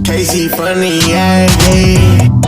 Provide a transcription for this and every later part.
KcFromTheAve.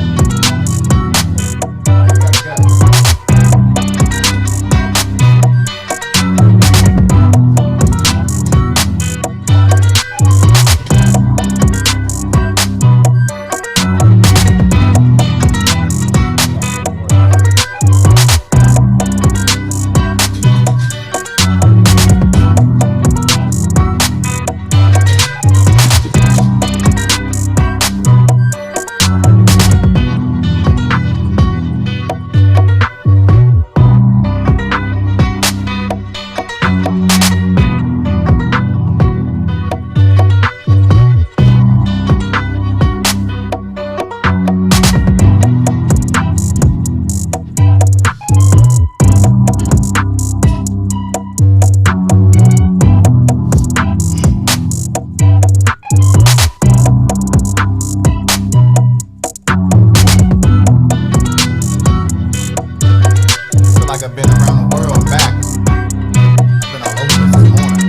I've been around the world back. I've been all over this morning.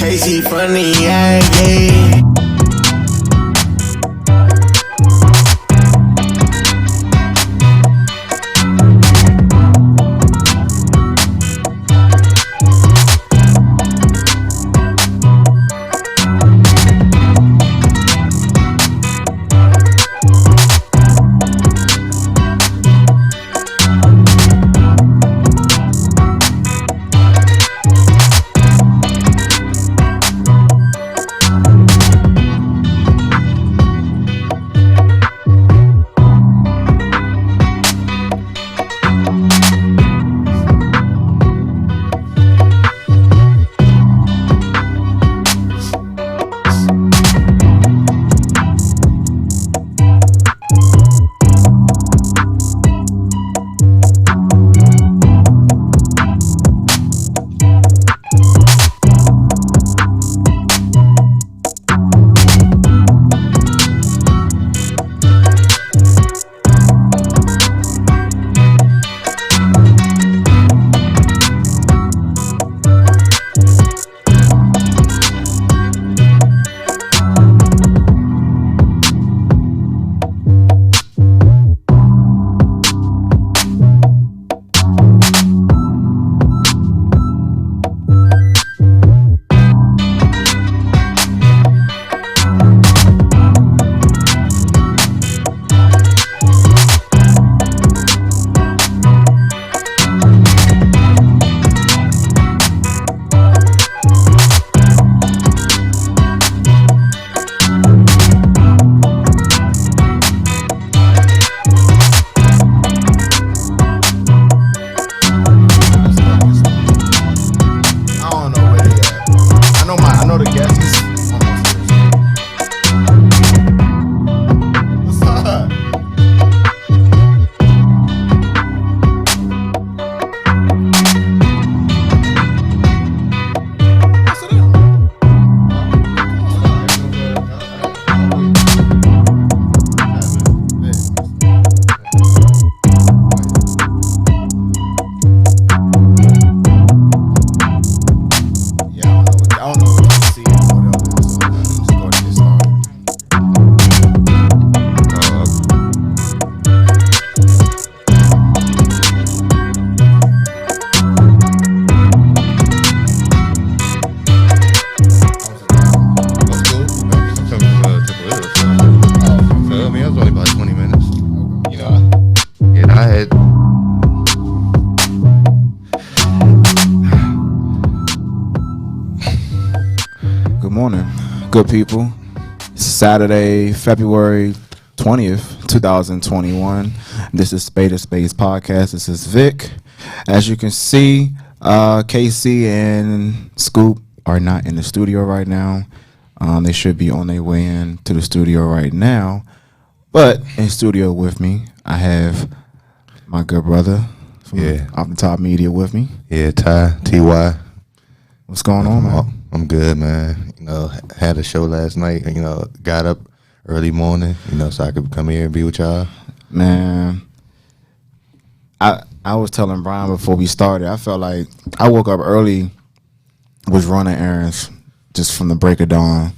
KcFromTheAve. good, people? It's Saturday, February 20th, 2021. This is Spade of Spades podcast. This is Vic. As you can see, KC and Scoop are not in the studio right now. They should be on their way in to the studio right now. But in studio with me, I have my good brother from Off the Top Media with me. Yeah, Ty. What's going on, man? I'm good, man. Had a show last night. Got up early morning. So I could come here and be with y'all. Man, I was telling Brian before we started. I felt like I woke up early, was running errands just from the break of dawn.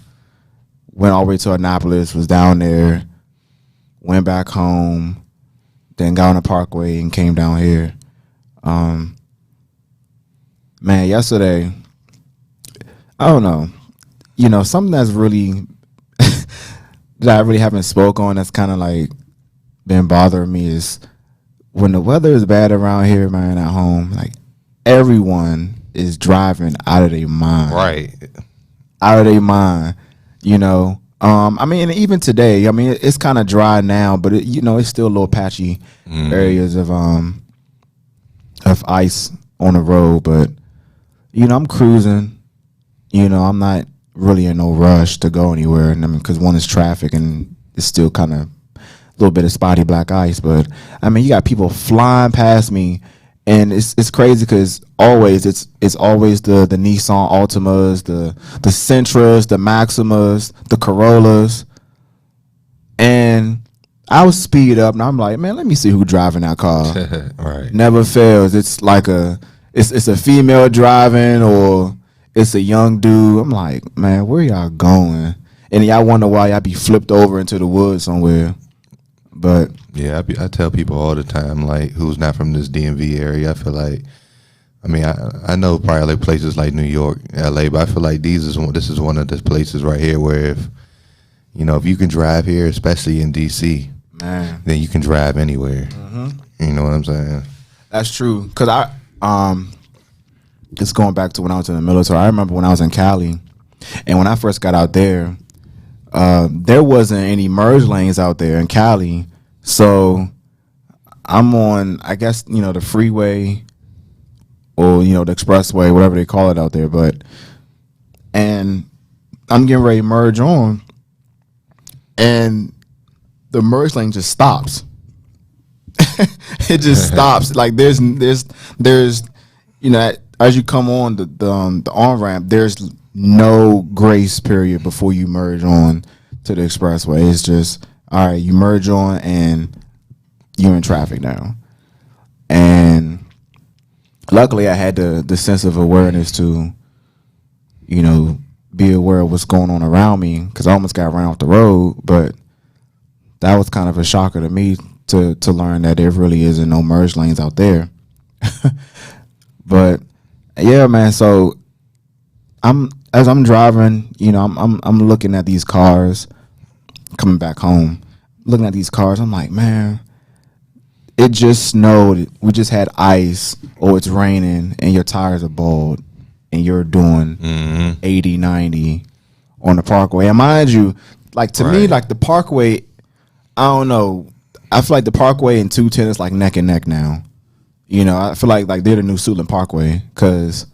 Went all the way to Annapolis, was down there, went back home, then got on the Parkway and came down here. Man, yesterday, I don't know. Something that's really that I really haven't spoke on that's kind of like been bothering me is when the weather is bad around here, man, at home, like everyone is driving out of their mind. Right. Out of their mind, I mean, even today, I mean, it's kind of dry now, but it's still a little patchy areas of ice on the road. But I'm cruising. I'm not really in no rush to go anywhere. I mean, because one is traffic and it's still kind of a little bit of spotty black ice. But I mean, you got people flying past me, and it's crazy because always it's always the Nissan Altimas, the Sentras, the Maximas, the Corollas, and I would speed up, and I'm like, man, let me see who driving that car. Right. Never fails. It's like it's a female driving or it's a young dude. I'm like, man, where y'all going? And y'all wonder why y'all be flipped over into the woods somewhere. But yeah, I tell people all the time, like, who's not from this DMV area. I feel like, I mean, I know probably like places like New York, LA, but I feel like this is one of the places right here where if you can drive here, especially in DC, man, then you can drive anywhere. Mm-hmm. You know what I'm saying? That's true. Cause just going back to when I was in the military, I remember when I was in Cali, and when I first got out there, there wasn't any merge lanes out there in Cali. So I'm on, I guess, the freeway or, the expressway, whatever they call it out there. And I'm getting ready to merge on, and the merge lane just stops. It just stops. Like there's as you come on the on-ramp, there's no grace period before you merge on to the expressway. It's just, all right, you merge on and you're in traffic now. And luckily I had the sense of awareness to, be aware of what's going on around me, because I almost got run off the road. But that was kind of a shocker to me to learn that there really isn't no merge lanes out there. But yeah, man, so as I'm driving, I'm looking at these cars coming back home. Looking at these cars, I'm like, man, it just snowed. We just had ice, or it's raining, and your tires are bald, and you're doing 80, 90 on the Parkway. And mind you, like to me, like the Parkway, I don't know. I feel like the Parkway and 210 is like neck and neck now. I feel like they're the new Suitland Parkway, because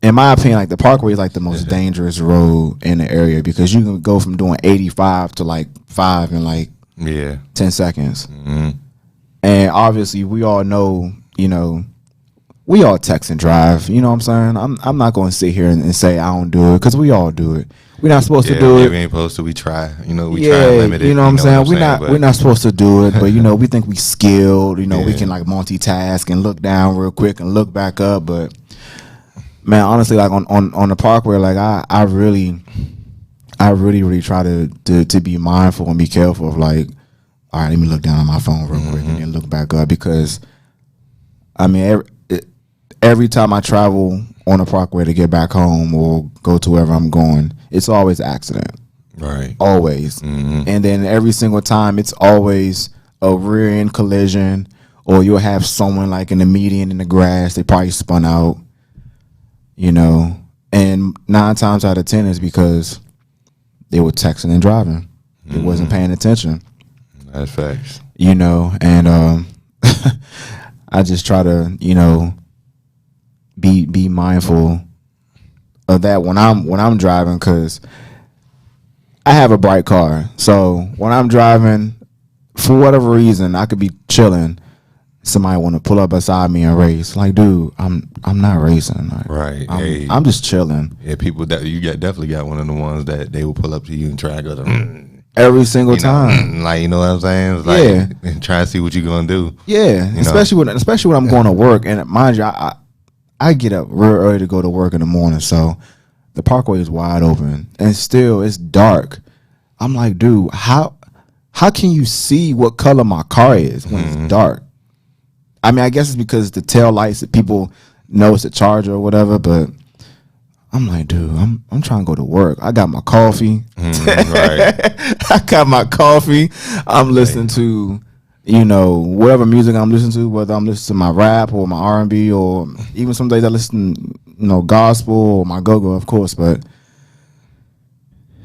in my opinion, like the Parkway is like the most dangerous road in the area, because you can go from doing 85 to like 5 in like 10 seconds. Mm-hmm. And obviously we all know, we all text and drive. You know what I'm saying? I'm not going to sit here and say I don't do it, because we all do it. We're not supposed to do it. We ain't supposed to. We try. We try and limit it. You know what I'm saying? We're not supposed to do it, but we think we skilled. We can like multitask and look down real quick and look back up. But man, honestly, like on the Parkway, like I really try to be mindful and be careful of like, all right, let me look down on my phone real quick and then look back up, because I mean every time I travel on the Parkway to get back home or go to wherever I'm going, it's always an accident. Right. Always. Mm-hmm. And then every single time it's always a rear end collision, or you'll have someone like in the median in the grass, they probably spun out, And 9 times out of 10 is because they were texting and driving. They wasn't paying attention. That's facts. You know, and I just try to, you know, be mindful of that when I'm driving, because I have a bright car. So when I'm driving, for whatever reason, I could be chilling. Somebody want to pull up beside me and race. Like, dude, I'm not racing. Like, Right. I'm just chilling. Yeah, people that definitely got one of the ones that they will pull up to you and try to go to Every single time. Like, you know what I'm saying? It's like, Yeah. and try to see what you're gonna do. Yeah, especially when I'm going to work. And mind you, I get up real early to go to work in the morning, so the parkway is wide open, and still it's dark. I'm like, dude, how can you see what color my car is when it's dark? I mean, I guess it's because the tail lights that people know it's a Charger or whatever, but I'm like, dude, I'm trying to go to work. I got my coffee. Right. I got my coffee. I'm listening to, you know, whatever music I'm listening to, whether I'm listening to my rap or my R&B, or even some days I listen, you know, gospel or my go-go, of course. But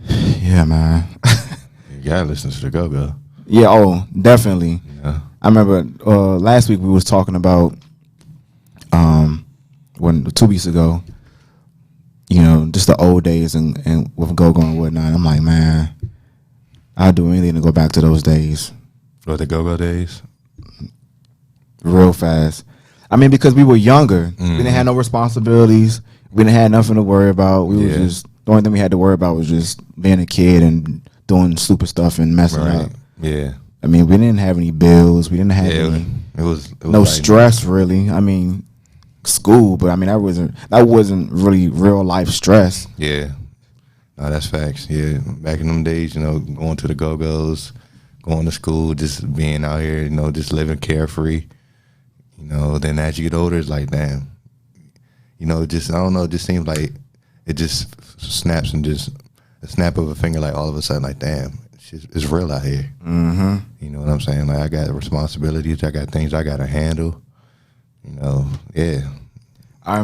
yeah, man. You gotta listen to the go-go. Yeah, oh, definitely. Yeah. I remember last week we was talking about when 2 weeks ago, you know, just the old days and with go-go and whatnot. I'm like, man, I'd do anything to go back to those days. Or the go-go days? Real fast. I mean, because we were younger. We didn't have no responsibilities. We didn't have nothing to worry about. We was just, the only thing we had to worry about was just being a kid and doing stupid stuff and messing up. Yeah. I mean, we didn't have any bills. We didn't have any it was no like, stress, really. I mean, school, but I mean, that wasn't really real life stress. Yeah. No, that's facts. Yeah. Back in them days, you know, going to the go-go's, going to school, just being out here, you know, just living carefree. You know, then as you get older, it's like, damn. You know, just, I don't know, it just seems like it just snaps and just a snap of a finger, like all of a sudden, like, damn, it's real out here. Mm-hmm. You know what I'm saying? Like, I got responsibilities. I got things I got to handle. You know, yeah. I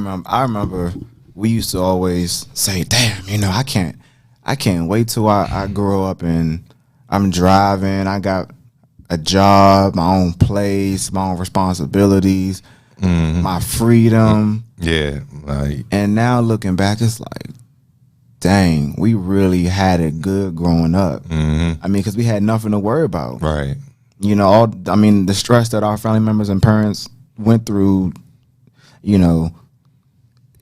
remember we used to always say, damn, you know, I can't wait till I grow up and I'm driving. I got a job, my own place, my own responsibilities, my freedom. Yeah. Like, And now looking back, it's like, dang, we really had it good growing up. I mean, because we had nothing to worry about. right. You know, the stress that our family members and parents went through, you know,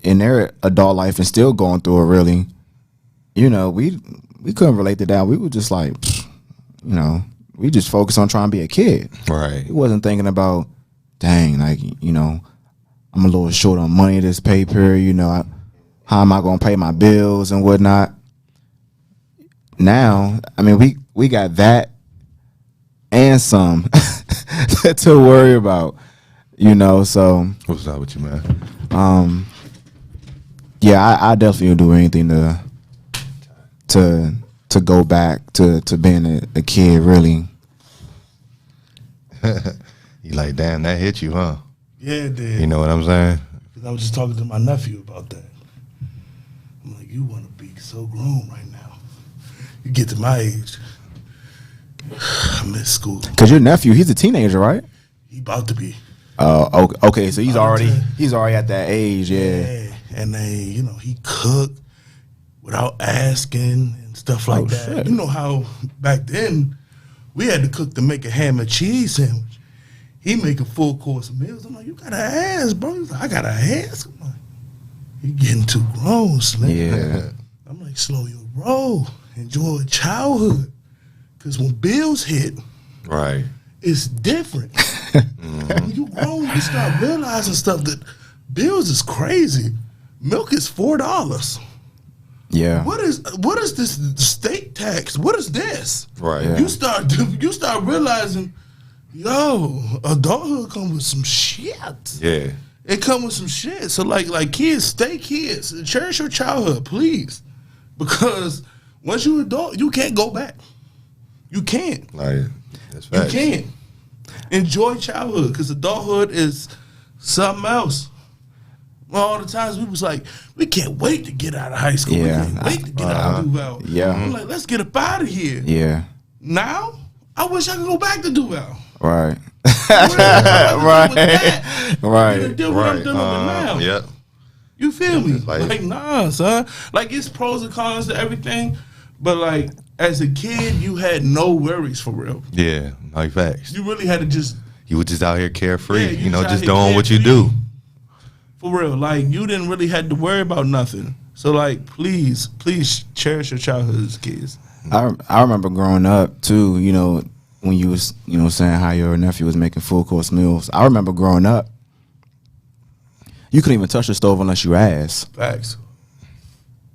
in their adult life and still going through it, really, you know, we couldn't relate to that. We were just like, you know, we just focused on trying to be a kid. Right. We wasn't thinking about, dang, like, you know, I'm a little short on money this pay period, you know, how am I going to pay my bills and whatnot? Now, I mean, we got that and some to worry about, you know, so. What's up with you, man? Yeah, I definitely would do anything to go back to being a kid, really. You like, damn, that hit you, huh? Yeah, it did. You know what I'm saying? Because I was just talking to my nephew about that. I'm like, you want to be so grown right now. You get to my age, I miss school. Cause your nephew, he's a teenager, right? He about to be. Okay, so he's already at that age, yeah. And then, you know, he cooked without asking and stuff like that. Shit. You know how back then we had to cook to make a ham and cheese sandwich. He make a full course meals. I'm like, you gotta ask, bro. He's like, I gotta ask. I'm like, you getting too grown, Slim. Yeah. I'm like, slow your roll. Enjoy childhood. Because when bills hit, Right. it's different. When you grown, you start realizing stuff that bills is crazy. Milk is $4. Yeah. What is this state tax? What is this? Right. Yeah. You start realizing, yo, adulthood come with some shit. Yeah. It come with some shit. So like kids, stay kids. Cherish your childhood, please. Because once you're adult, you can't go back. You can't. Like, that's You facts. can't. Enjoy childhood because adulthood is something else. Well, all the times we was like, we can't wait to get out of high school. Yeah. We can't wait to get out of Duval. Yeah. I'm like, let's get up out of here. Yeah. Now, I wish I could go back to Duval. Right. Right. Right. Deal with what I'm dealing with now. Yep. You feel me? Like- Like, nah, son. Like, it's pros and cons to everything. But, like, as a kid, you had no worries for real. Yeah. Like facts. You really had to just, You were just out here carefree. Yeah, you know, just just out here doing what you carefree. do. for real, like, you didn't really have to worry about nothing. So, like, please cherish your childhood as kids. I remember growing up, too, you know, when you was, you know, saying how your nephew was making full course meals. I remember growing up, you couldn't even touch the stove unless you asked. Facts.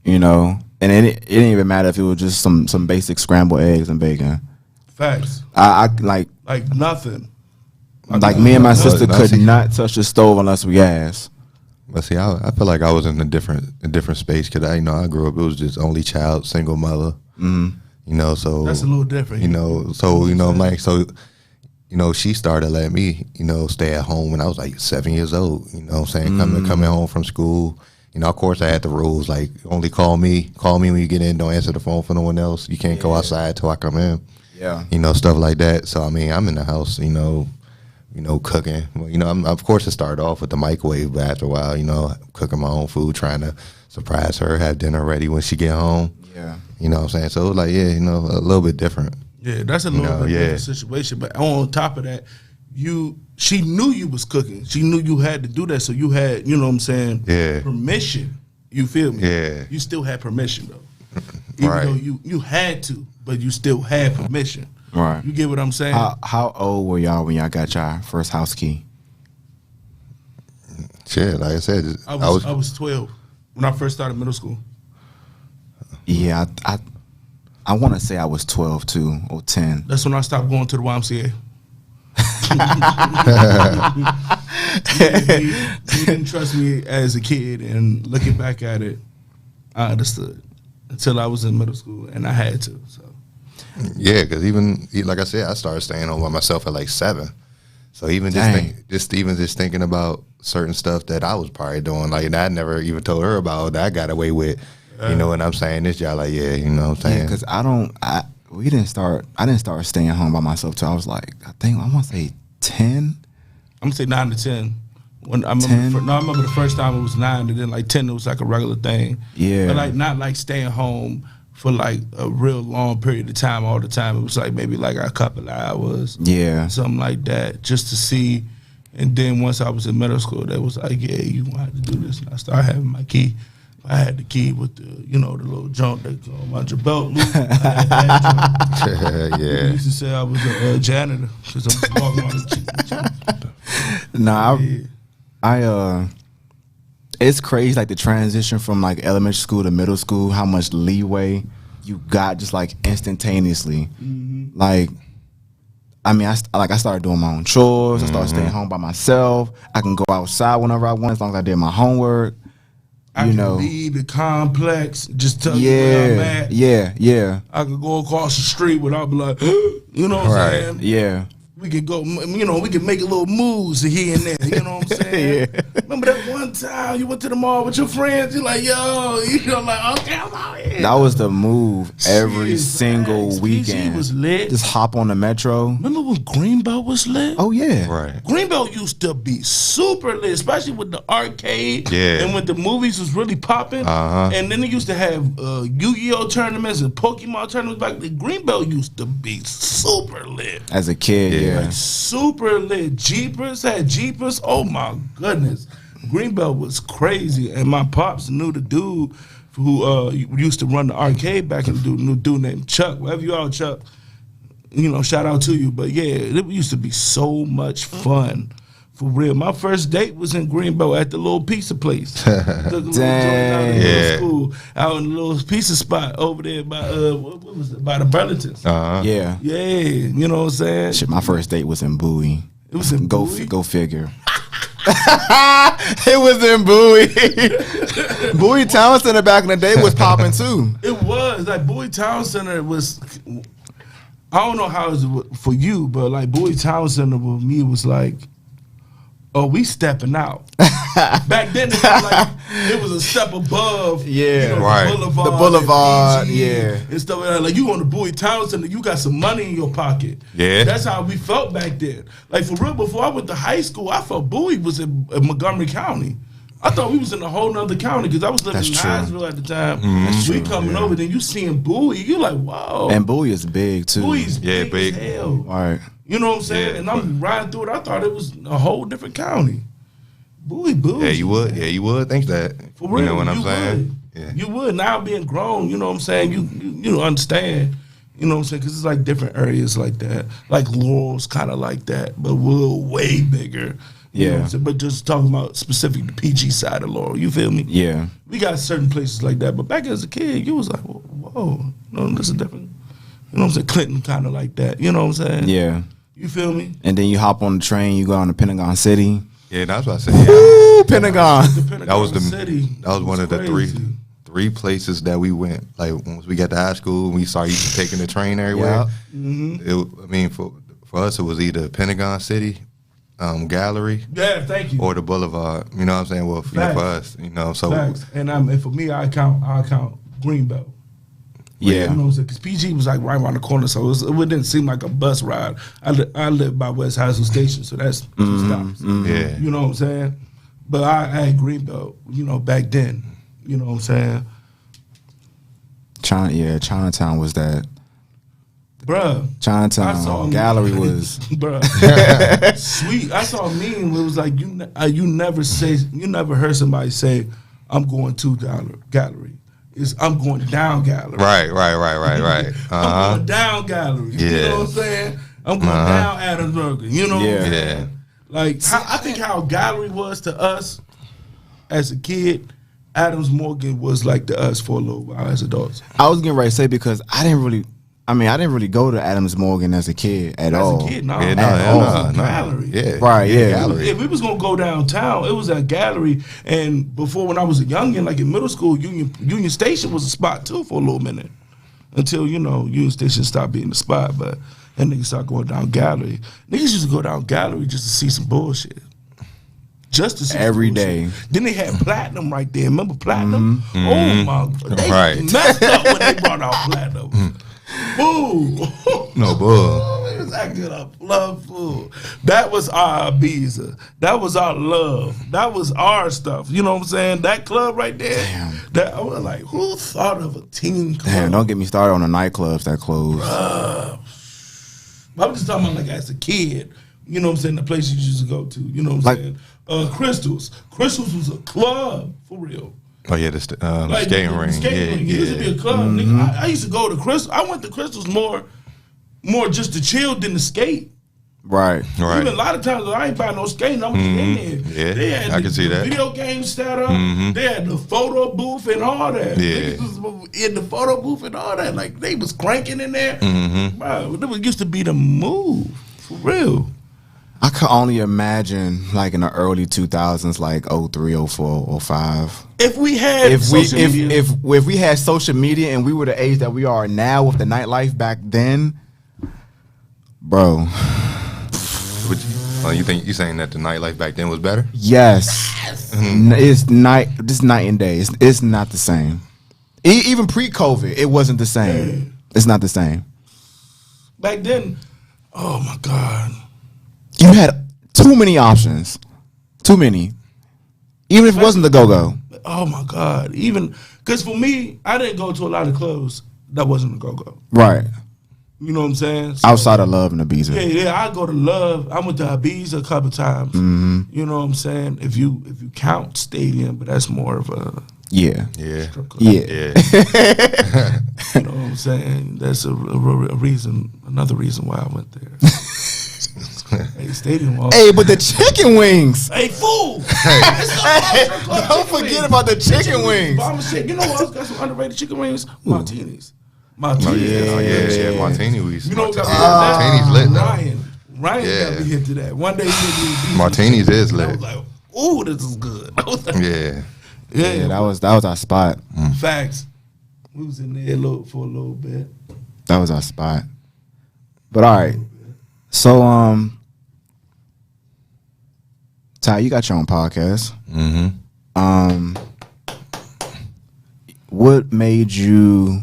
You know, and it didn't even matter if it was just some basic scrambled eggs and bacon. Facts. I like nothing. me and my Nothing. sister could not touch the stove unless we asked. But see, I feel like I was in a different space because I grew up. It was just only child, single mother. Mm-hmm. You know, so That's a little different. You know, so I'm like, so you know, she started letting me, you know, stay at home when I was like 7 years old. You know what I'm saying? Coming home from school. You know, of course I had the rules like only call me when you get in. Don't answer the phone for no one else. You can't go outside till I come in. Yeah. You know, stuff like that. So I mean, I'm in the house. You know, cooking. Well, you know, of course it started off with the microwave, but after a while, you know, cooking my own food, trying to surprise her, have dinner ready when she get home. Yeah. You know what I'm saying? So it was like, yeah, you know, a little bit different. Yeah, that's a little bit yeah. different situation. But on top of that, she knew you was cooking. She knew you had to do that. So you had, you know what I'm saying? Yeah. Permission. You feel me? Yeah. You still had permission though. Even Right. though you had to, but you still had permission. Right. You get what I'm saying? How old were y'all when y'all got y'all first house key? Shit, like I said, I was 12 when I first started middle school. Yeah, I want to say I was 12 too, or 10. That's when I stopped going to the YMCA. You didn't trust me as a kid, and looking back at it, I understood until I was in middle school, and I had to. So yeah, because even like I said, I started staying home by myself at like 7. So even just thinking about certain stuff that I was probably doing, like and I never even told her about that I got away with. You know what I'm saying? This y'all like, yeah, you know what I'm saying? Because I didn't start staying home by myself till I was like, I want to say 10. I'm gonna say 9 to 10. When I remember, 10? I remember the first time it was 9, and then like 10 it was like a regular thing. Yeah. But like not like staying home for like a real long period of time all the time. It was like maybe like a couple of hours. Yeah. Something like that, just to see. And then once I was in middle school, they was like, yeah, you gonna have to do this. And I started having my key. I had the key with the, the little junk that go on my belt loop. Yeah. They used to say I was a janitor because I was walking around the Nah, it's crazy like the transition from like elementary school to middle school, how much leeway you got just like instantaneously. Mm-hmm. Like, I mean, I started doing my own chores. I started staying home by myself. I can go outside whenever I want as long as I did my homework. I can leave the complex, just tell you where I'm at. Yeah. I could go across the street without be like, you know what I'm saying? Yeah. We could go, we could make a little moves here and there, you know what I'm saying? Remember that one time you went to the mall with your friends? You're like, yo, like, okay, I'm out here. That was the move every Shit, single facts. weekend. PG was lit. Just hop on the metro. Remember when Greenbelt was lit? Oh, yeah. Right. Greenbelt used to be super lit, especially with the arcade. Yeah. And when the movies was really popping. And then they used to have Yu-Gi-Oh tournaments and Pokemon tournaments. Back then, Greenbelt used to be super lit. As a kid, yeah. Like super lit. Jeepers had Jeepers. Oh my goodness. Greenbelt was crazy. And my pops knew the dude who used to run the arcade back in the dude named Chuck. Wherever you are, Chuck, shout out to you. But yeah, it used to be so much fun. For real. My first date was in Greenbelt at the little pizza place. Took a little joint out of middle school, out in the little pizza spot over there by what was it? By the Burlingtons. Yeah. Yeah, you know what I'm saying? Shit, my first date was in Bowie. It was in Bowie? Go figure. It was in Bowie. Bowie Town Center back in the day was popping too. It was like Bowie Town Center was. I don't know how it was for you, but like Bowie Town Center with me was like oh, we stepping out. Back then, it felt like it was a step above. Yeah, right. The Boulevard, and PG yeah. and stuff like that. Like you on the Bowie Town Center, you got some money in your pocket. Yeah. That's how we felt back then. Like for real, before I went to high school, I felt Bowie was in Montgomery County. I thought we was in a whole nother county because I was living in Hinesville at the time. We coming over, then you seeing Bowie, you like, wow. And Bowie is big too. Bowie's big as hell. All right. You know what I'm saying? Yeah, and I'm riding through it. I thought it was a whole different county. Bowie. Yeah, you would. Yeah, you would think that. For real, You know what I'm saying? Would. Yeah. You would. Now being grown, you know what I'm saying? You understand. You know what I'm saying? Because it's like different areas like that. Like Laurel's kind of like that, but we're way bigger. You know what I'm saying? But just talking about specific the PG side of Laurel, you feel me? Yeah. We got certain places like that. But back as a kid, you was like, whoa, no, this is different. You know what I'm saying? Clinton kind of like that. You know what I'm saying? Yeah. You feel me? And then you hop on the train, you go on to Pentagon City. Yeah, that's what I said. Yeah. Woo, Pentagon. That was the city. that was one of the three places that we went. Like once we got to high school, we started taking the train everywhere. Yeah. I mean, for us, it was either Pentagon City, Gallery, Yeah, thank you. or the Boulevard. You know what I'm saying? Well, for us, you know, so Facts. And for me, I count Greenbelt. Yeah. You know what I'm saying? Because PG was like right around the corner, so it didn't seem like a bus ride. I live by West Hazel Station, so that's 2 stops. yeah, You know what I'm saying? But I had Greenbelt, you know, back then. You know what I'm saying? Chinatown was that. Bruh. Chinatown Gallery was. Bruh. Sweet. I saw a meme where it was like, you never heard somebody say, I'm going to gallery. It's I'm going down gallery. right. I'm going down gallery. You know what I'm saying? I'm going down Adamsburg. You know what I'm saying? Yeah. Like, I think how gallery was to us as a kid, Adams Morgan was like to us for a little while as adults. I was getting ready to say because I didn't really go to Adams Morgan as a kid at all. As a kid, no. Yeah, Gallery. Yeah. Right, yeah. Gallery. If we was gonna go downtown, it was a gallery. And before, when I was a youngin', like in middle school, Union Station was a spot too for a little minute, until Union Station stopped being the spot. But then niggas started going down gallery. Niggas used to go down gallery just to see some bullshit. Just to see Every some bullshit. day. Then they had Platinum right there. Remember Platinum? Oh my! They Right. messed up when they brought out Platinum. Boo! No bull. It was acting up. Love food. That was our Ibiza. That was our love. That was our stuff. You know what I'm saying? That club right there. Damn. That I was like, who thought of a teen club? Damn, don't get me started on the nightclubs that closed. I'm just talking about like as a kid. You know what I'm saying? The places you used to go to. You know what I'm saying? Crystals. Crystals was a club for real. Oh yeah, the skating ring. It used to be a club. Nigga, I used to go to Crystals. I went to Crystals more just to chill than to skate. Right. Even a lot of times I ain't buying no skating. I was in there. Yeah, They had I can see that. Video games set up. They had the photo booth and all that. Yeah. Niggas was in the photo booth and all that. Like they was cranking in there. Bro, that used to be the move for real. I could only imagine like in the early 2000s, like 03, 04, 05. If we had if we had social media and we were the age that we are now with the nightlife back then, bro. You think you saying that the nightlife back then was better? Yes. It's night and day. It's not the same. Even pre-COVID, it wasn't the same. It's not the same. Back then, oh my God. You had too many options. Too many. Even if it wasn't the go-go. Oh my God. Even because for me, I didn't go to a lot of clubs that wasn't a go-go. Right. You know what I'm saying? So, Outside of Love and Ibiza. Yeah, I go to Love. I went to Ibiza a couple times. You know what I'm saying? If you count Stadium, but that's more of a Yeah. strip club. Yeah. You know what I'm saying? That's a reason, another reason why I went there. Hey, Stadium. Hey, but the chicken wings. Hey, fool! Don't forget about the chicken wings. Bomber shit. You know what else got some underrated chicken wings? Martinis. Oh yeah, Martini. You know what got Martini's lit now. Ryan got me hit to that. One day he hit me. Martini's is lit. I was like, ooh, this is good. I was like, Yeah. Yeah, that was our spot. Facts. We was in there for a little bit. That was our spot. But all right. So Ty, you got your own podcast. Mm-hmm. What made you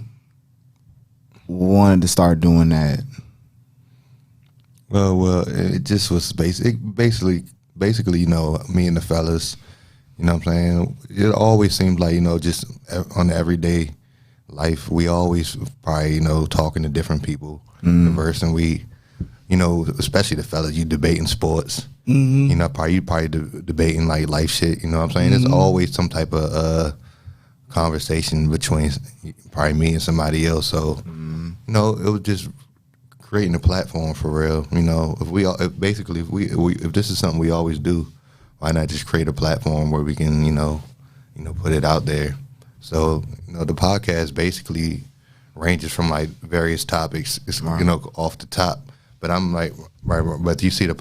want to start doing that? Well, it just was basically, you know, me and the fellas, you know what I'm saying? It always seemed like, you know, just on the everyday life, we always probably, you know, talking to different people, conversing. We, you know, especially the fellas, you debating sports, you know, you probably debating like life shit, you know what I'm saying? There's always some type of conversation between probably me and somebody else. So, you know, it was just creating a platform for real. You know, if this is something we always do, why not just create a platform where we can, you know, put it out there. So, you know, the podcast basically ranges from like various topics. It's you know, off the top. But I'm like, but you see the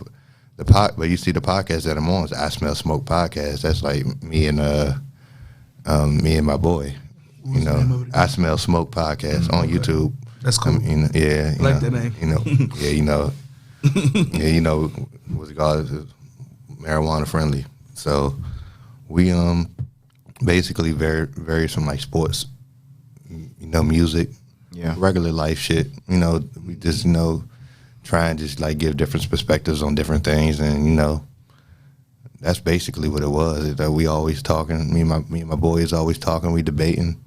podcast that I'm on is I Smell Smoke podcast. That's like me and my boy. What's you the name know, of it again? I Smell Smoke podcast on YouTube. That's cool. You know, yeah, I like that name. You know, yeah, you know, yeah, you know, what's it called? It's marijuana friendly. So we basically varies from like sports, you know, music, regular life shit. You know, we just, you know, try and just like give different perspectives on different things, and you know, that's basically what it was. Is that we always talking. Me and my boys always talking. We debating,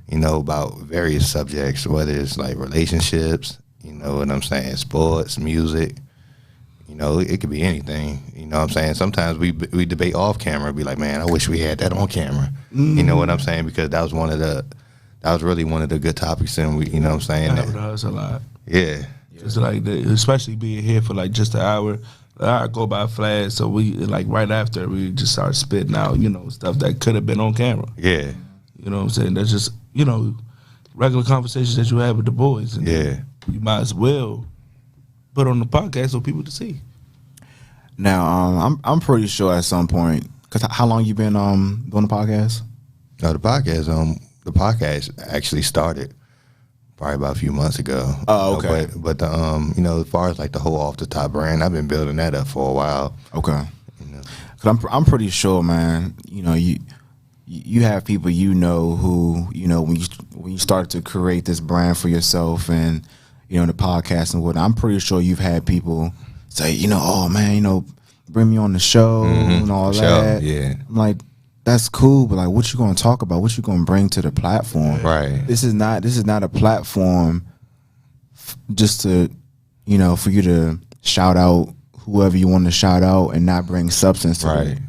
you know, about various subjects, whether it's like relationships, you know what I'm saying, sports, music. You know, it could be anything. You know what I'm saying? Sometimes we debate off camera, be like, man, I wish we had that on camera. You know what I'm saying? Because that was really one of the good topics, and we, you know what I'm saying? That was a lot. Yeah. Just like especially being here for like just an hour. I go by flash, so we like right after we just start spitting out, you know, stuff that could have been on camera. Yeah. You know what I'm saying? That's just, you know, regular conversations that you have with the boys. And Yeah. you might as well put on the podcast so people to see. Now, I'm pretty sure at some point, because how long you been doing the podcast? No, the podcast actually started probably about a few months ago. Oh, okay. But the you know, as far as like the whole off the top brand, I've been building that up for a while. Okay. You know. Cause I'm pretty sure, man. You know, you have people you know who, you know, when you start to create this brand for yourself and, you know, the podcast and whatnot, I'm pretty sure you've had people say, you know, oh man, you know, bring me on the show and all that. Yeah. I'm like, that's cool, but like, what you gonna talk about? What you gonna bring to the platform? Right. This is not a platform just to, you know, for you to shout out whoever you want to shout out and not bring substance to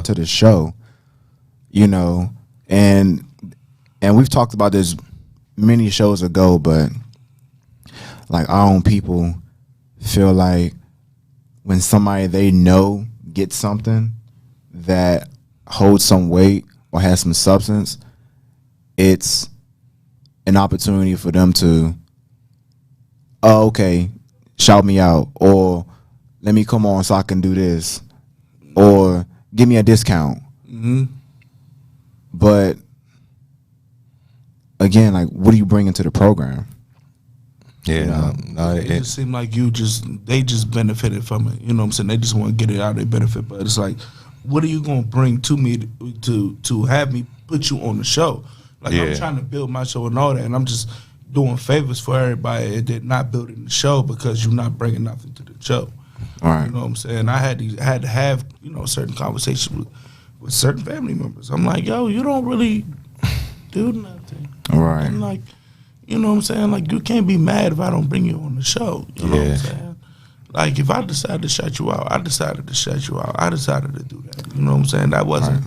to the show. You know, and we've talked about this many shows ago, but like our own people feel like when somebody they know gets something that holds some weight or has some substance, it's an opportunity for them to, oh, okay, shout me out, or let me come on so I can do this, or give me a discount. But again, like, what are you bringing to the program? Yeah, You know? no, It just seemed like they just benefited from it. You know what I'm saying? They just want to get it out, they benefit. But it's like, what are you going to bring to me to have me put you on the show? Like, I'm trying to build my show and all that, and I'm just doing favors for everybody and then not building the show because you're not bringing nothing to the show. All right. You know what I'm saying? I had to have, you know, certain conversations with certain family members. I'm like, yo, you don't really do nothing. All right. And like, you know what I'm saying? Like, you can't be mad if I don't bring you on the show. You know what I'm saying? Like, if I decide to shut you out, I decided to shut you out. I decided to do that. You know what I'm saying? That wasn't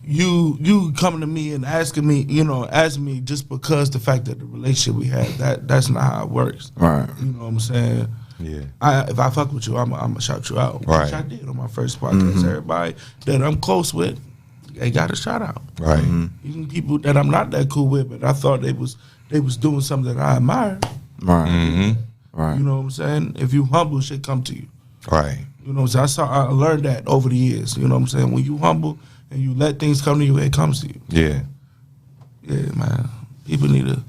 you coming to me and asking me, you know, asking me just because the fact that the relationship we had, that's not how it works. Right. You know what I'm saying? Yeah. If I fuck with you, I'm gonna shout you out. Right. Which I did on my first podcast. Everybody that I'm close with, they got a shout out. Right. Even people that I'm not that cool with, but I thought they was doing something that I admired. Right. Right. You know what I'm saying? If you humble, shit come to you. Right. You know what I'm saying? I learned that over the years. You know what I'm saying? When you humble and you let things come to you, it comes to you. Yeah. Yeah, man. People need to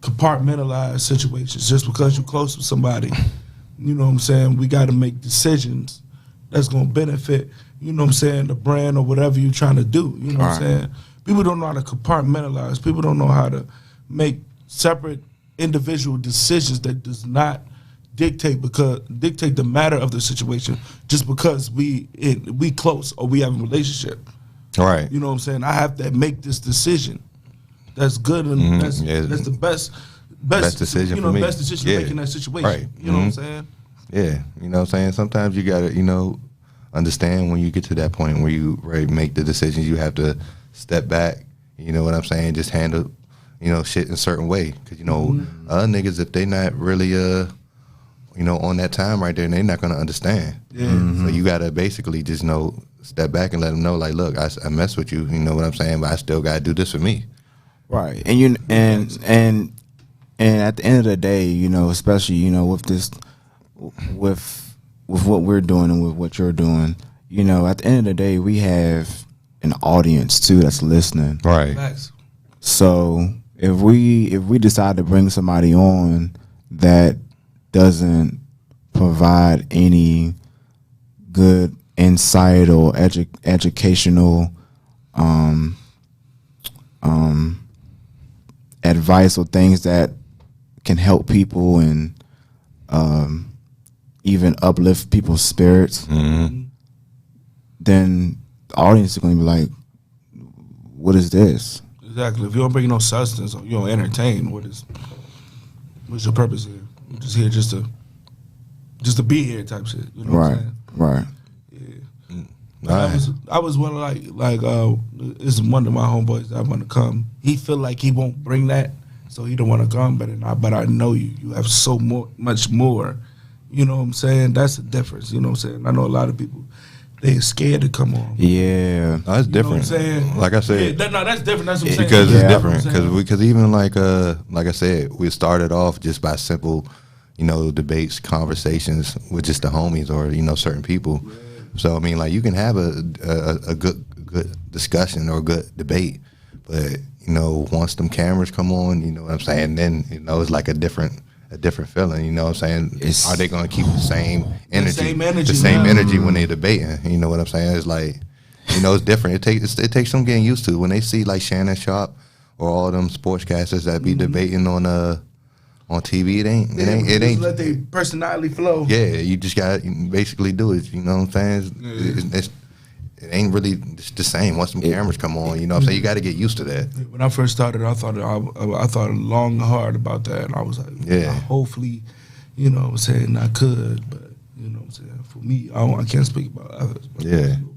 compartmentalize situations. Just because you're close with somebody, you know what I'm saying? We got to make decisions that's going to benefit you know what I'm saying, the brand or whatever you're trying to do. You know what I'm Right. saying? People don't know how to compartmentalize. People don't know how to make separate individual decisions that does not dictate the matter of the situation just because we close or we have a relationship. Right. You know what I'm saying? I have to make this decision. That's good and that's the best decision you know, for me. best decision to make in that situation. Right. You know what I'm saying? Yeah, you know what I'm saying? Sometimes you got to, understand when you get to that point where you make the decisions, you have to step back, you know what I'm saying? Just handle, shit in a certain way. Because, other niggas, if they not really, on that time right there, they're not going to understand. Yeah. So you got to basically just, step back and let them know, like, look, I mess with you, you know what I'm saying? But I still got to do this for me. Right. And at the end of the day, especially, with this, with what we're doing and with what you're doing, at the end of the day, we have an audience too that's listening. Right. Facts. So if we decide to bring somebody on that doesn't provide any good insight or educational advice or things that can help people and even uplift people's spirits, then the audience is going to be like, what is this? Exactly. If you don't bring no substance or you don't entertain, what's your purpose here? I'm just here just to be here type shit. You know what I'm saying? Right. I was one of it's one of my homeboys that want to come. He feel like he won't bring that, so he don't want to come. But I know you have so much more. You know what I'm saying? That's the difference. You know what I'm saying? I know a lot of people, they scared to come on. Yeah. No, that's different. You know what I'm saying? Like I said, that's different. That's what I'm saying. because Yeah. it's different. Because even like I said, we started off just by simple, debates, conversations with just the homies or certain people. Yeah. So I mean, like you can have a good discussion or a good debate, but once them cameras come on, you know what I'm saying, then it's like a different feeling. You know what I'm saying? Are they going to keep the same energy? The same energy when they debating. You know what I'm saying? It's like, it's different. It takes some getting used to when they see like Shannon Sharp or all them sportscasters that be debating on TV. It ain't let their personality flow. Yeah, you just got to basically do it. You know what I'm saying? It ain't really the same once some cameras come on. You know what I'm saying? You got to get used to that. When I first started, I thought long and hard about that. And I was like, hopefully, you know what I'm saying, I could. But, you know what I'm saying, for me, I can't speak about others. But yeah. It's a little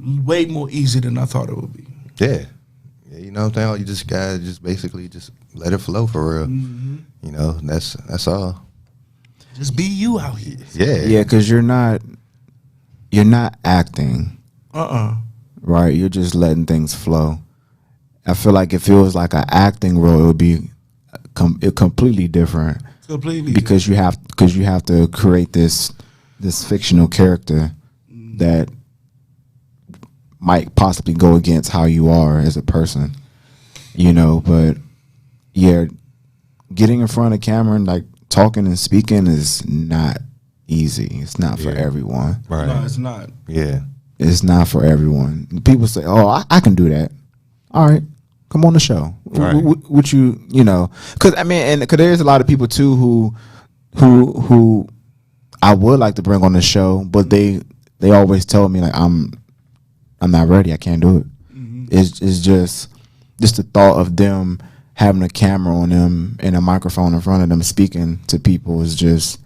bit way more easy than I thought it would be. Yeah. You know what I'm saying? You just got to basically let it flow for real. Mm-hmm. That's all. Just be you out here. Yeah. Yeah, because you're not acting. Right? You're just letting things flow. I feel like if it was like an acting role, it would be completely different. Because you have to create this fictional character that might possibly go against how you are as a person, but yeah, getting in front of camera and like talking and speaking is not easy. It's not for everyone. Right. No, it's not. Yeah. It's not for everyone. People say, oh, I can do that. All right, come on the show. Right. Would you, because I mean, and because there's a lot of people too who I would like to bring on the show, but they always tell me like I'm not ready. I can't do it. Mm-hmm. It's just the thought of them having a camera on them and a microphone in front of them speaking to people is just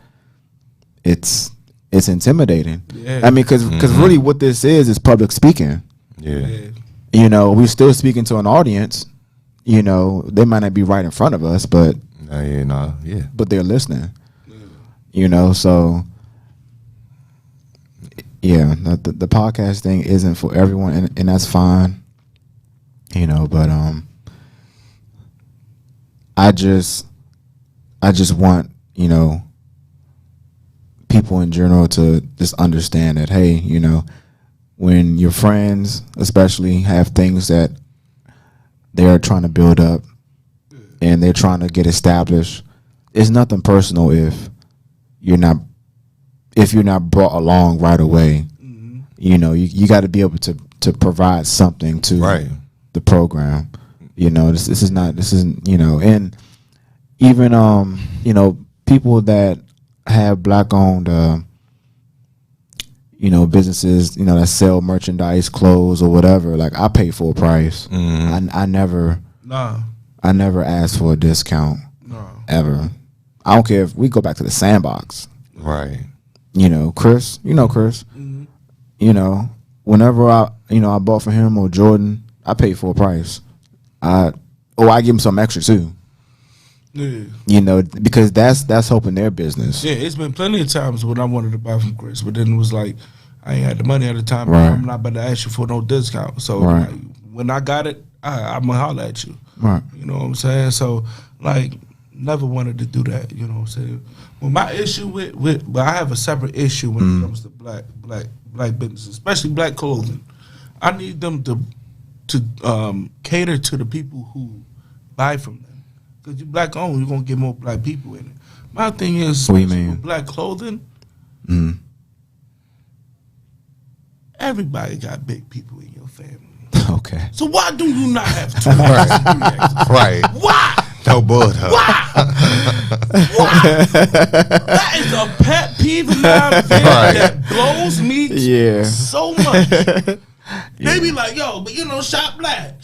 it's intimidating. Yeah. I mean, because really what this is public speaking. Yeah. We're still speaking to an audience. They might not be right in front of us, but but they're listening. So yeah, the podcast thing isn't for everyone, and that's fine. But I just want people in general to just understand that, hey, when your friends especially have things that they're trying to build up and they're trying to get established, it's nothing personal if you're not brought along right away You got to be able to provide something to the program. This isn't and even people that have black owned businesses that sell merchandise, clothes or whatever. Like I pay full price. I never asked for a discount ever. I don't care if we go back to the Sandbox. Right. Chris. Whenever I bought for him or Jordan, I paid full price. I give him some extra too. Yeah. Because that's helping their business. Yeah, it's been plenty of times when I wanted to buy from Chris, but then it was like I ain't had the money at the time. Right. I'm not about to ask you for no discount. So Right. like, when I got it, I'm gonna holler at you. Right. You know what I'm saying? So like, never wanted to do that. You know what I'm saying? Well, my issue but I have a separate issue when it comes to black businesses, especially black clothing. I need them to cater to the people who buy from them. Because you black owned, you're gonna get more black people in it. My thing is, What do you mean? with black clothing, everybody got big people in your family. Okay. So why do you not have 2 X's and 3 X's? Right. Why? No bull though. Why? Why? That is a pet peeve of mine that blows me so much. They be like, yo, but shop black.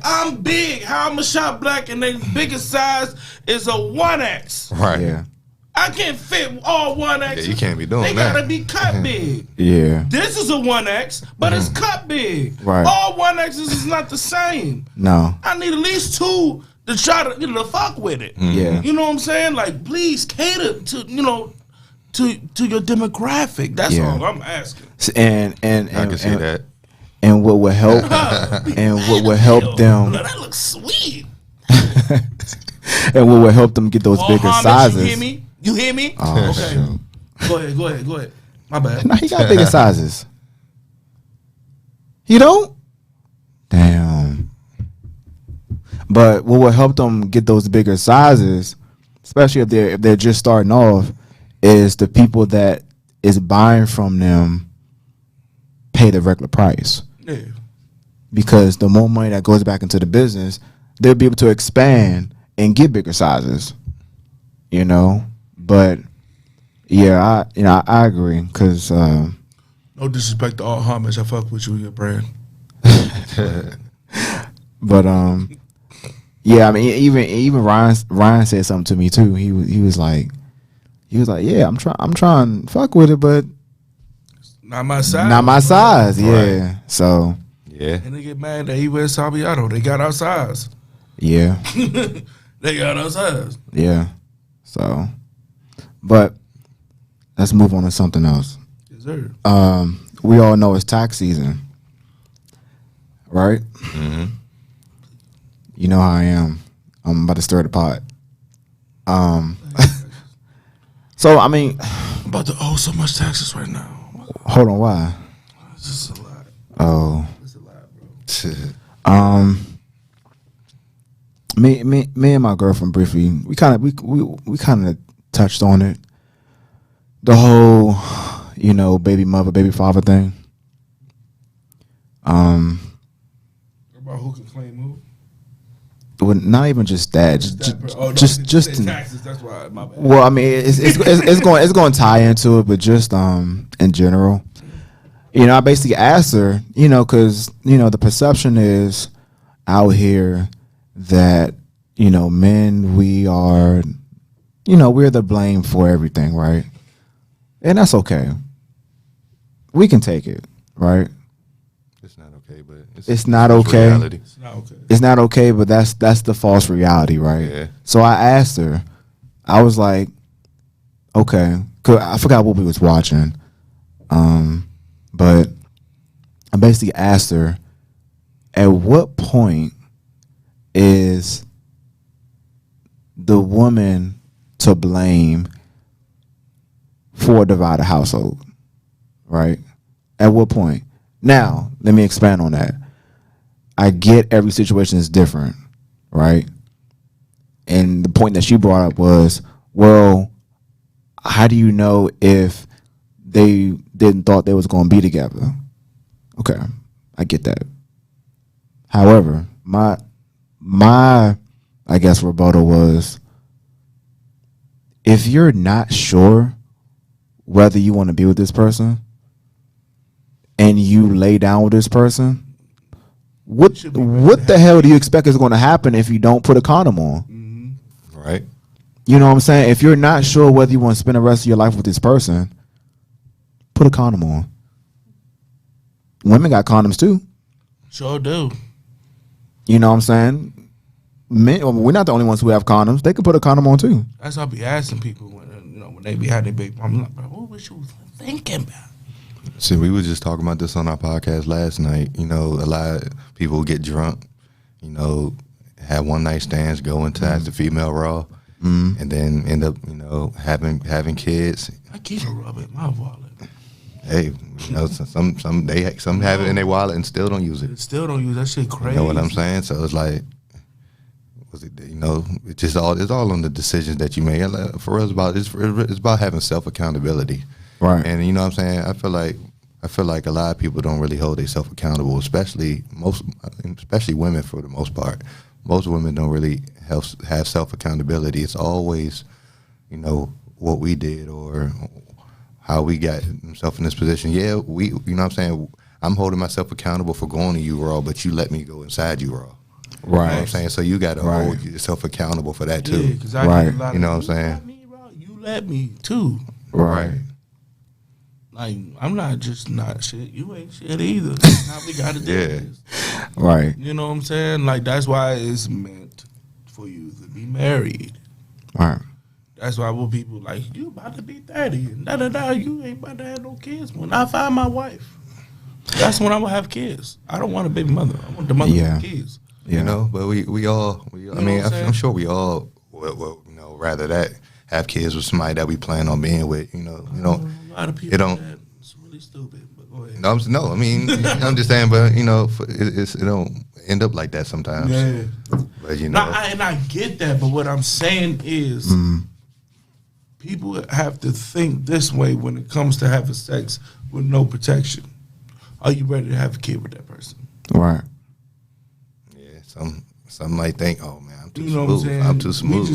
I'm big. How I'm a shop black and their biggest size is a 1X. Right. Yeah. I can't fit all 1X. Yeah, you can't be doing they that. gotta be cut big. Yeah. This is a 1X, but it's cut big. Right. All 1X's is not the same. No. I need at least 2 to try to fuck with it. Yeah. You know what I'm saying? Like, please cater to to your demographic. That's all I'm asking. And I can see that. And what will help them That looks sweet. and what will help them get those bigger Homage, sizes. You hear me? Oh, okay. shoot. Go ahead. My bad. No, he got bigger sizes. You don't? Damn. But what will help them get those bigger sizes, especially if they're just starting off, is the people that is buying from them pay the regular price. Yeah. Because the more money that goes back into the business, they'll be able to expand and get bigger sizes. But yeah, I agree because No disrespect to all homage. I fuck with you and your brand. but yeah, I mean even Ryan said something to me too. He was like, yeah, I'm trying to fuck with it, but Not my size. not my size. Right. Yeah. So Yeah. And they get mad that he wears Sabiato. They got our size. yeah. They got our size. Yeah. So, but let's move on to something else. Yes, sir. We all know it's tax season, right? Mm-hmm. You know how I am. I'm about to stir the pot. So I mean, I'm about to owe so much taxes right now. hold on, why? It's just a lot. Oh, It's a lot, bro. me and my girlfriend briefly, we kind of touched on it. The whole, baby mother, baby father thing. About who can claim who? Well, not even just that. Just in, taxes. That's why my bad. well, I mean, it's going to tie into it, but just in general, I basically asked her, because the perception is out here that men, we are, we're the blame for everything, right? And that's okay. We can take it, right? It's not okay, but It's not it's okay. reality. It's not okay. It's not okay, but that's the false reality, right? Yeah. So I asked her, I was like, okay, 'cause I forgot what we was watching, but I basically asked her, at what point is the woman to blame for a divided household, right? At what point? Now, let me expand on that. I get every situation is different, right? And the point that she brought up was, well, how do you know if they didn't thought they was going to be together. Okay, I get that. However, my I guess rebuttal was, if you're not sure whether you want to be with this person and you lay down with this person, what the hell do you expect is going to happen if you don't put a condom on? Right. You know what I'm saying? If you're not sure whether you want to spend the rest of your life with this person, put a condom on. Women got condoms too. Sure do. You know what I'm saying? Men, we're not the only ones who have condoms. They can put a condom on too. That's what I be asking people when they be having their baby. I'm like, bro, what was you thinking about? See, we were just talking about this on our podcast last night. A lot of people get drunk, have one night stands, go into the female raw, and then end up, having kids. I keep a rub in my wallet. Hey, some have it in their wallet and still don't use it. Still don't use that shit. Crazy. You know what I'm saying? So it's like, it's just it's all on the decisions that you make. For us, it's about having self accountability. Right. And you know what I'm saying? I feel like a lot of people don't really hold themselves accountable, especially women for the most part. Most women don't really have self accountability. It's always, what we did or how we got themselves in this position. Yeah, you know what I'm saying? I'm holding myself accountable for going to you raw, but you let me go inside you raw. Right. You know what I'm saying? So you got to hold yourself accountable for that too. Yeah, 'cause I get a lot You know of, what I'm saying? You let me, bro. You let me too. Right. Like, I'm not just not shit. You ain't shit either. That's how we got to do this. Right. You know what I'm saying? Like, that's why it's meant for you to be married. Right. That's why when people like, you about to be 30. You ain't about to have no kids. When I find my wife, that's when I'm going to have kids. I don't want a baby mother. I want the mother with kids. Yeah. But we all I mean, I'm sure we all will rather that have kids with somebody that we plan on being with. A lot of people it's really stupid. But go ahead. I mean, I'm just saying, but it don't end up like that sometimes. Yeah. But and I get that, but what I'm saying is, people have to think this way when it comes to having sex with no protection. Are you ready to have a kid with that person? Right. Yeah. Some might think, oh man, I'm too You know what I'm smooth. saying? I'm too smooth.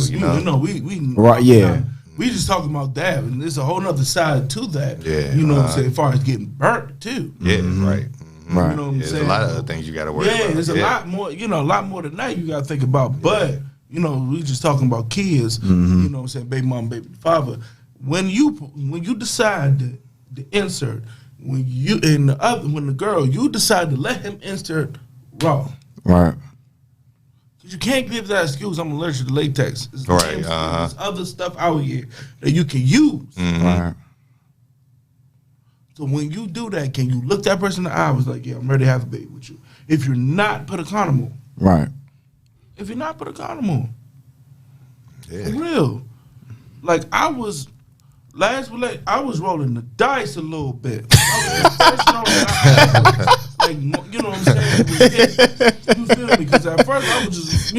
We Right, yeah. We just talking about that, and there's a whole other side to that. Yeah, you know what I'm saying? As far as getting burnt too. Yeah, right. Right. You know what I'm There's saying? a lot of other things you got to worry about. Yeah, there's a lot more. A lot more than that you got to think about. But we just talking about kids. You know what I'm saying? Baby mom, baby father. When you decide to insert, when the girl, you decide to let him insert raw. Right. You can't give that excuse. I'm allergic to latex. There's Right. There's other stuff out here that you can use. Right. So when you do that, can you look that person in the eye and was like, yeah, I'm ready to have a baby with you? If you're not, put a condom on. Right. If you're not, put a condom on. Yeah. For real. Like, I was rolling the dice a little bit. Like, you know what I'm saying? You feel me? Because at first I was just,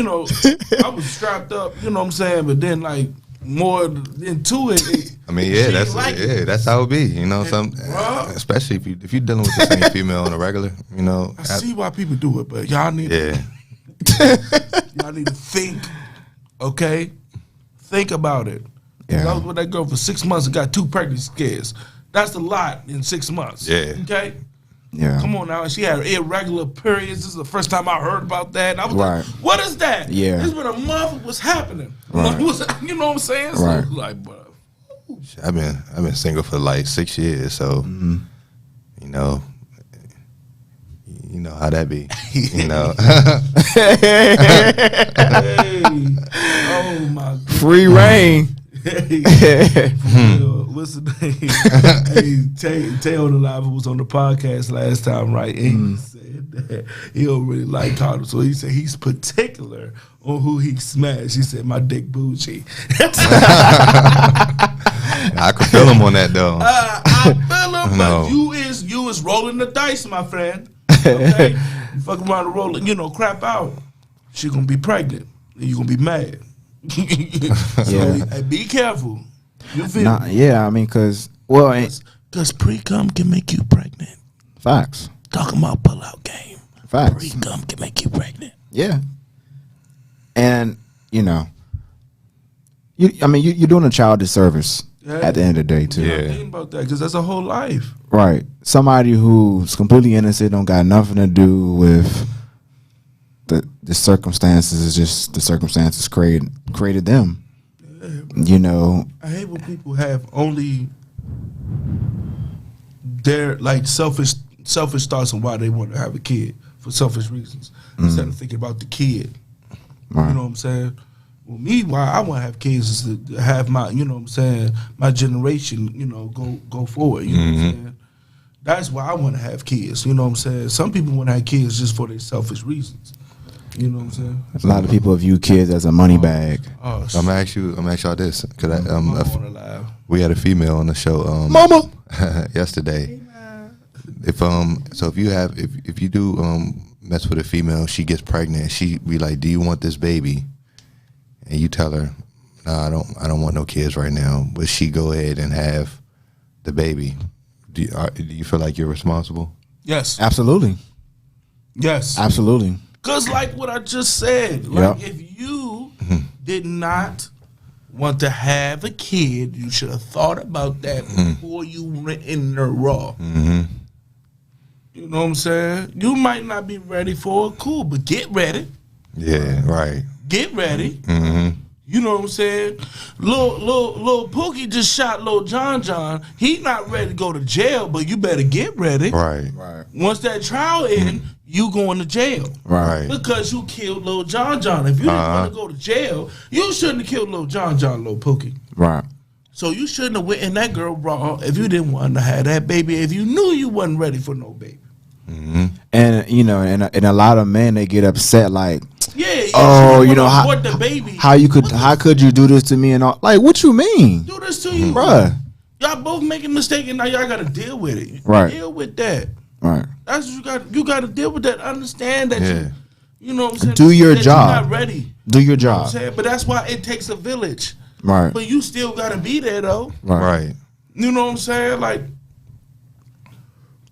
I was strapped up, you know what I'm saying? But then, like, more into it. I mean, that's how it be. Especially if you're dealing with the same female on a regular. I see why people do it, but y'all need y'all need to think. Okay, think about it. Yeah. I was with that girl for 6 months and got 2 pregnancy scares. That's a lot in 6 months. Yeah. Okay. Yeah. Come on now. She had irregular periods. This is the first time I heard about that. And I was like, what is that? Yeah. This is what a month was happening. Right. You know what I'm saying? So Right. like, bro. I've been single for like 6 years, so you know how that be. Hey. Oh my God. Free reign. Hey. What's the name? Hey, Tay on the live was on the podcast last time, right? And he said that he don't really like condoms. So he said he's particular on who he smashed. He said, my dick bougie. I could feel him on that though. I feel him, No. but you is rolling the dice, my friend. Okay? You fuck around and roll, crap out. She gonna be pregnant. And you gonna be mad. So, hey, be careful. You feel me? Yeah, I mean, because, well, Because pre-cum can make you pregnant. Facts. Talking about pull-out game. Facts. Pre-cum can make you pregnant. Yeah. And, you know, you're doing a child disservice at the end of the day, too. Yeah. Think about that, because that's a whole life. Right. Somebody who's completely innocent, don't got nothing to do with the circumstances. Is just the circumstances created them. Yeah. You know. I hate when people have only their like selfish thoughts on why they want to have a kid for selfish reasons instead of thinking about the kid. Right. You know what I'm saying? Well, me, why I want to have kids is to have my, you know what I'm saying, my generation, you know, go forward. You know what I'm saying? That's why I want to have kids. You know what I'm saying? Some people want to have kids just for their selfish reasons. You know what I'm saying? A lot of people view kids as a money bag. Oh, I'm gonna ask y'all this because we had a female on the show, Mama. yesterday. If you do mess with a female, she gets pregnant. She be like, "Do you want this baby?" And you tell her, "No, I don't want no kids right now." But she go ahead and have the baby. Do you feel like you're responsible? Yes. Absolutely. Yes. Absolutely. Because like what I just said, like if you did not want to have a kid, you should have thought about that before you went in the raw. You know what I'm saying? You might not be ready for it, cool, but get ready. Yeah, right. Get ready. You know what I'm saying? Lil Pookie just shot Lil John. He not ready to go to jail, but you better get ready. Right. Once that trial in, you going to jail. Right. Because you killed Lil John. If you didn't want to go to jail, you shouldn't have killed Lil John, Lil Pookie. Right. So you shouldn't have went in that girl raw if you didn't want to have that baby, if you knew you wasn't ready for no baby. And you know, and a lot of men, they get upset like, Yeah. oh, you know the baby. how could you do this to me and all? Like, what you mean? Do this to you, Bruh. Y'all both making mistakes, and now y'all got to deal with it. Right. Deal with that. Right. That's what you got. You got to deal with that. Understand that you know what I'm saying. Do your that job. You're not ready. Do your You know what job. I'm saying? But that's why it takes a village. Right. But you still got to be there though. Right. You know what I'm saying? Like.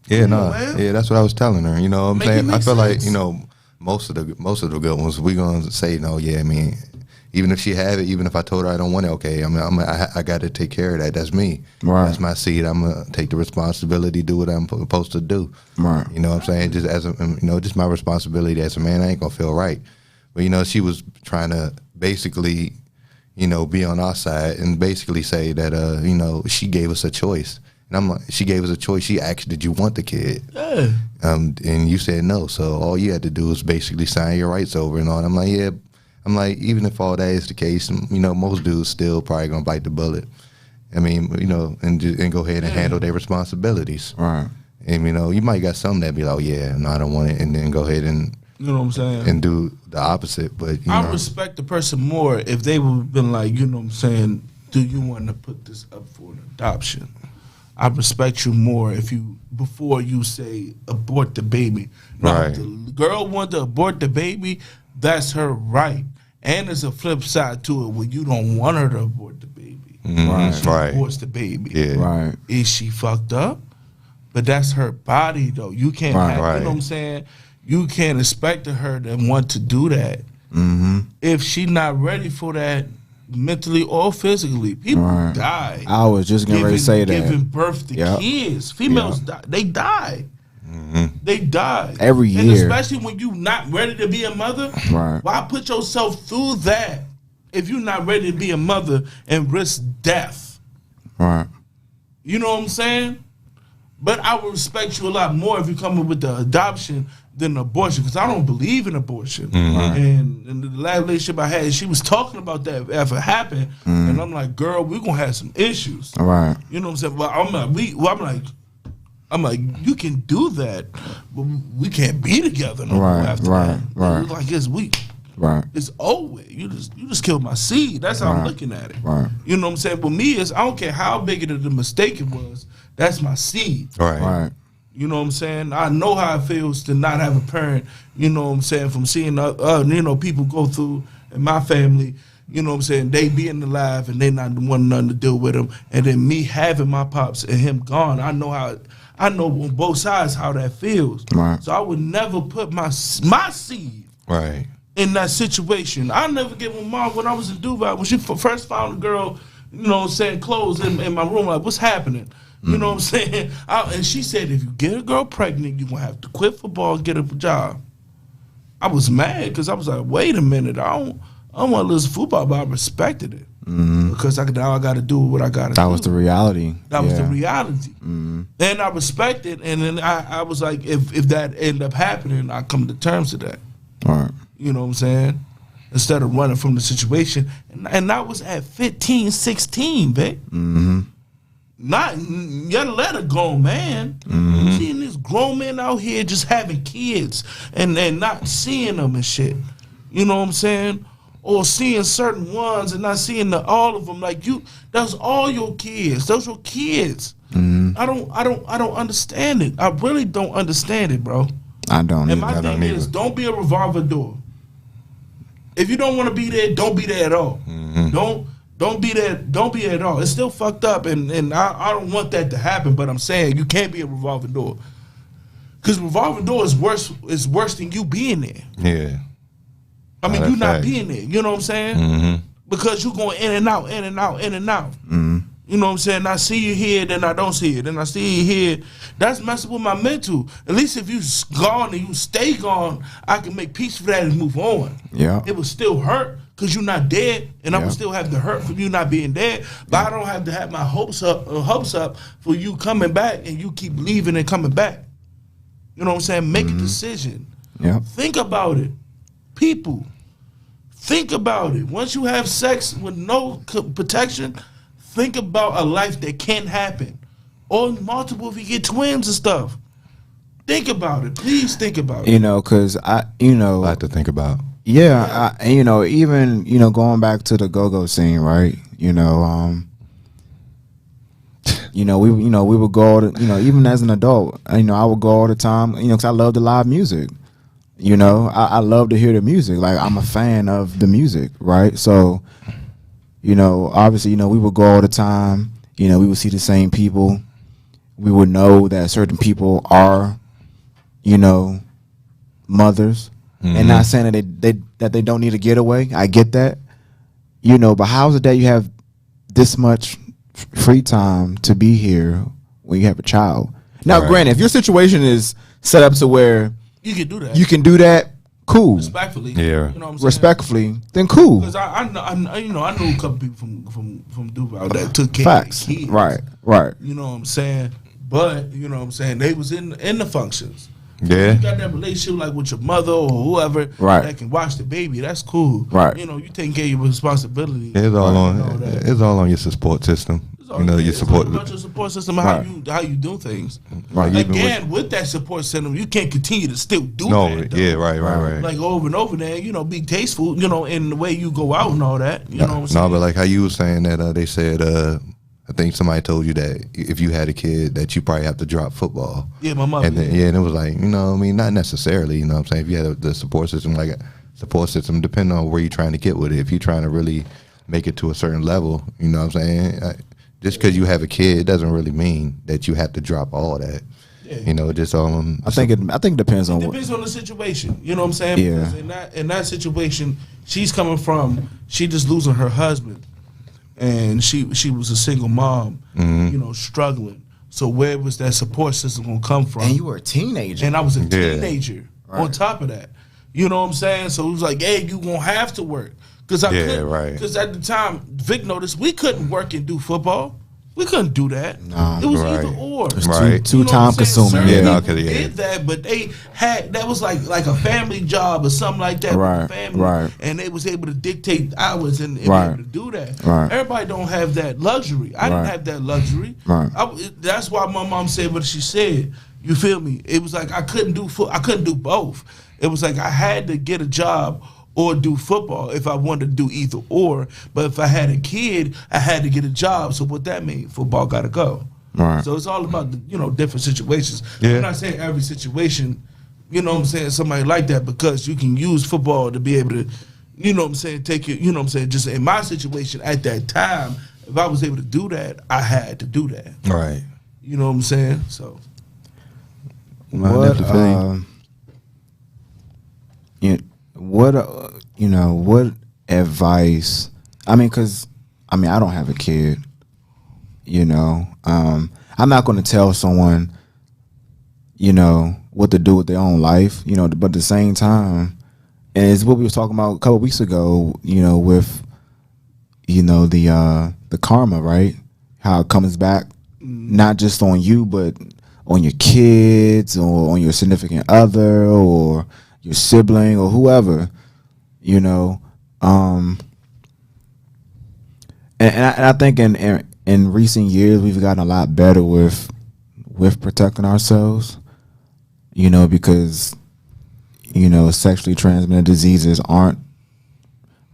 Yeah, man. yeah, that's what I was telling her. You know what I'm Make it saying? make I feel like, sense. you know, most of the good ones, we gonna say no. Yeah, I mean, even if she have it, even if I told her I don't want it, okay. I mean, I got to take care of that. That's me. Right. That's my seed. I'm gonna take the responsibility, do what I'm supposed to do. Right. You know what I'm saying? Just as just my responsibility as a man. I ain't gonna feel right. But you know, she was trying to basically, you know, be on our side and basically say that you know, she gave us a choice. And I'm like, she gave us a choice. She asked, "Did you want the kid?" Yeah. And you said no. So all you had to do was basically sign your rights over and all. And I'm like, yeah. I'm like, even if all that is the case, you know, most dudes still probably gonna bite the bullet. I mean, you know, and go ahead and handle their responsibilities. Right. And you know, you might got some that be like, yeah, no, I don't want it, and then go ahead and You know what I'm saying? and do the opposite. But you I know, respect the person more if they would have been like, you know what I'm saying, do you want to put this up for an adoption? I respect you more if you, before you say abort the baby. Now, Right. if the girl want to abort the baby, that's her right. And there's a flip side to it when you don't want her to abort the baby. Right. She Right. aborts the baby. Yeah. Right. Is she fucked up? But that's her body though. You can't Right. have, Right. you know what I'm saying? You can't expect her to want to do that. If she not ready for that mentally or physically. People Right. die. I was just getting ready to say that. Giving birth to Yep. kids. Females die. They die. They die. Every And year. especially when you not ready to be a mother. Right. Why put yourself through that if you're not ready to be a mother and risk death? Right. You know what I'm saying? But I would respect you a lot more if you come up with the adoption than abortion, because I don't believe in abortion. And in the last relationship I had, she was talking about that if it happened, and I'm like, girl, we're gonna have some issues. All right. You know what I'm saying? But I'm like, you can do that, but we can't be together no more Right, after right, that. right. It's like Right. it's over. You just killed my seed. That's how I'm Right, looking at it. right. You know what I'm saying? With me, I don't care how big of the mistake it was. That's my seed. right. Right. You know what I'm saying? I know how it feels to not have a parent. You know what I'm saying? From seeing you know, people go through in my family. you know what I'm saying, they being alive and they not wanting nothing to do with him, and then me having my pops and him gone, I know on both sides how that feels. Right. So I would never put my seed Right. in that situation. I never get with mom when I was in Dubai, when she first found a girl, you know what I'm saying, clothes in my room, like, what's happening? You know what I'm saying? And she said, if you get a girl pregnant, you're going to have to quit football and get a job. I was mad because I was like, wait a minute, I don't want to lose football, but I respected it. Because now I got to do what I got to do. That was the reality. That was the reality. And I respect it, and then I was like, if that ended up happening, I come to terms with that. All right. You know what I'm saying? Instead of running from the situation. And I was at 15, 16, babe. Not yet let a grown man. Seeing this grown man out here just having kids and not seeing them and shit. You know what I'm saying? Or seeing certain ones and not seeing all of them. Like, that's all your kids. Those your kids. I don't understand it. I really don't understand it, bro. I don't. And my thing is, don't be a revolver door. If you don't want to be there, don't be there at all. Don't be there. Don't be there at all. It's still fucked up, and I don't want that to happen. But I'm saying you can't be a revolving door, because revolving door is worse. Is worse than you being there. Yeah. I mean, that's you not fact. being there. You know what I'm saying? Because you going in and out, in and out, in and out. You know what I'm saying? I see you here, then I don't see it. Then I see you here. That's messing with my mental. At least if you gone and you stay gone, I can make peace for that and move on. Yeah. It will still hurt because you're not dead, and I Yeah. will still have the hurt from you not being dead. But I don't have to have my hopes up for you coming back, and you keep leaving and coming back. You know what I'm saying? Make a decision. Yeah. Think about it. People, think about it. Once you have sex with no protection, think about a life that can't happen. Or multiple if you get twins and stuff. Think about it. Please think about it. You know, because A lot to think about. Yeah, and, even going back to the go-go scene, right? We would go all the, even as an adult, I would go all the time, because I love the live music. I love to hear the music. Like, I'm a fan of the music, right? So, obviously, we would go all the time. We would see the same people. We would know that certain people are, mothers. And not saying that they don't need a getaway. I get that. But how is it that you have this much free time to be here when you have a child? Now, Right. granted, if your situation is set up to where You can do that. you can do that, cool. Respectfully. Yeah. You know what I'm saying? Respectfully, then cool. Because I knew a couple people from Dubai that took care Facts. of their kids. Right. You know what I'm saying? But, you know what I'm saying, they was in the functions. Yeah. You got that relationship like with your mother or whoever Right. that can watch the baby. That's cool. Right. You taking care of your responsibility. It's all and all on. that. It's all on your support system. It's all- Your it's support. all about your support system, Right. how you do things. Right. Even Again, with that support system, you can't continue to still do No. that. though. Yeah. Right. Like over and over there, be tasteful, in the way you go out and all that. You know what I'm saying? No, but like how you were saying that they said I think somebody told you that if you had a kid that you probably have to drop football. Yeah, my mother. And then, and it was like, not necessarily, you know what I'm saying? If you had the support system, like a support system, depending on where you're trying to get with it. If you're trying to really make it to a certain level, you know what I'm saying? Just because you have a kid, it doesn't really mean that you have to drop all that. Yeah. Just I think it depends on It what. depends on the situation. You know what I'm saying? Yeah. Because in that situation, she's coming from, she just losing her husband. And she was a single mom, struggling. So where was that support system gonna come from? And you were a teenager. And I was a Yeah. teenager on top of that. You know what I'm saying? So it was like, hey, you gonna have to work. Because I couldn't. right. Because at the time, Vic noticed we couldn't work and do football. We couldn't do that. No. It was Right. either or. Right. Too You know what I'm time consuming. saying? Yeah, Certain okay, people yeah. did that, but they had that was like a family job or something like that. Right, With the family, right. And they was able to dictate hours and be Right. able to do that. Right. Everybody don't have that luxury. I didn't Right. have that luxury. Right. That's why my mom said what she said. You feel me? It was like I couldn't do both. It was like I had to get a job or do football if I wanted to do either or. But if I had a kid, I had to get a job. So what that mean? Football got to go. Right. So it's all about the, different situations. Yeah. I'm not saying every situation, somebody like that, because you can use football to be able to, you know what I'm saying, take your, you know what I'm saying, just in my situation at that time, if I was able to do that, I had to do that. Right. You know what I'm saying? So What what advice? I mean, because I don't have a kid. I'm not going to tell someone, what to do with their own life. But at the same time, and it's what we were talking about a couple weeks ago. With the karma, right? How it comes back, not just on you, but on your kids or on your significant other or your sibling or whoever, And I think in recent years we've gotten a lot better with protecting ourselves, because sexually transmitted diseases aren't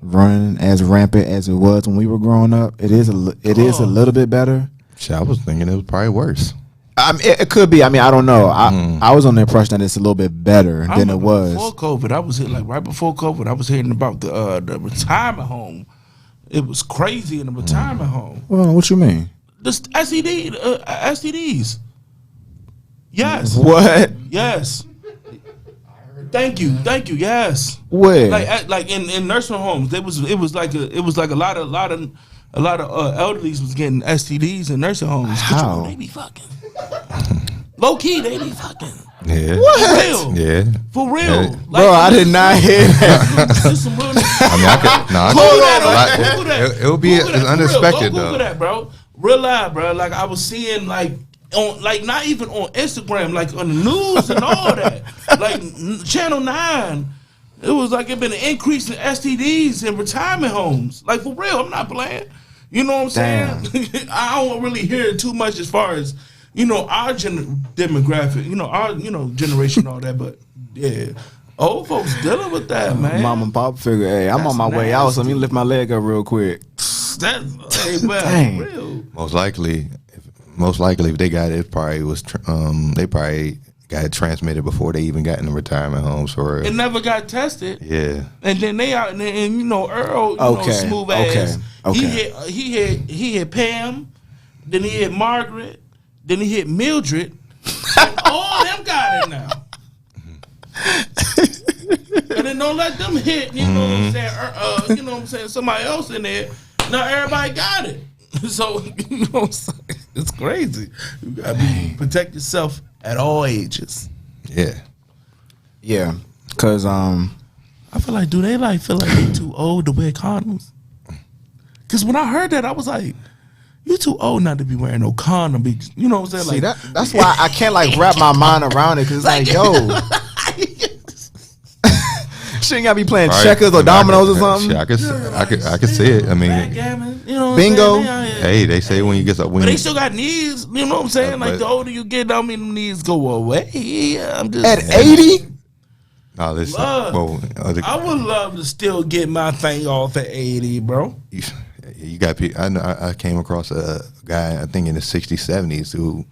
running as rampant as it was when we were growing up. It is a little bit better. Shit, I was thinking it was probably worse. It could be. I don't know. I was on the impression that it's a little bit better than it was before COVID. I was right before COVID. I was hearing about the retirement home. It was crazy in the retirement home. Well, what you mean? The STDs. Yes. What? Yes. Thank you. Yes. Where? Like in nursing homes, it was like a lot of elderlies was getting STDs in nursing homes. How? They be fucking. Low key, they be fucking. Yeah. What? For real. Yeah. For real. Yeah. Like, bro, I did not hear that. This some real I mean, I could. No, Google that. It would be unexpected Google though. that, bro. Real live, bro. Like I was seeing, like on, like not even on Instagram, like on the news and all that. Like Channel 9, it was like it been an increase in STDs in retirement homes. Like for real, I'm not playing. You know what I'm saying? I don't really hear it too much as far as our demographic, our generation, all that. But yeah, old folks dealing with that, man. Mom and pop figure, hey, I'm on my way out, so let me lift my leg up real quick. Hey, man, Dang. real. Most likely, if they got it, they probably got it transmitted before they even got in the retirement homes for real. It never got tested. Yeah. And then they out and Earl, smooth ass. Okay. He hit Pam, then he hit Margaret, then he hit Mildred, and all them got it now. And then don't let them hit, you know what I'm saying? You know what I'm saying? Somebody else in there. Now everybody got it. So you know what I'm saying? It's crazy. You gotta protect yourself at all ages. Yeah. Yeah, cause I feel like, do they feel like they too old to wear condoms? Cause when I heard that, I was like, you too old not to be wearing no condom. You know what I'm saying? see that's why I can't wrap my mind around it, cause it's yo. She ain't gotta be playing checkers or dominoes or something. Shit, I could see it. I mean, backgammon, you know what bingo. I'm saying? hey, they say when you get up, But they still got knees. You know what I'm saying? Like the older you get, I mean, them knees go away. Yeah, I'm just At 80? No, listen. Love. Well, I would love to still get my thing off at 80, bro. you got people. I came across a guy, I think in the 60s, 70s, who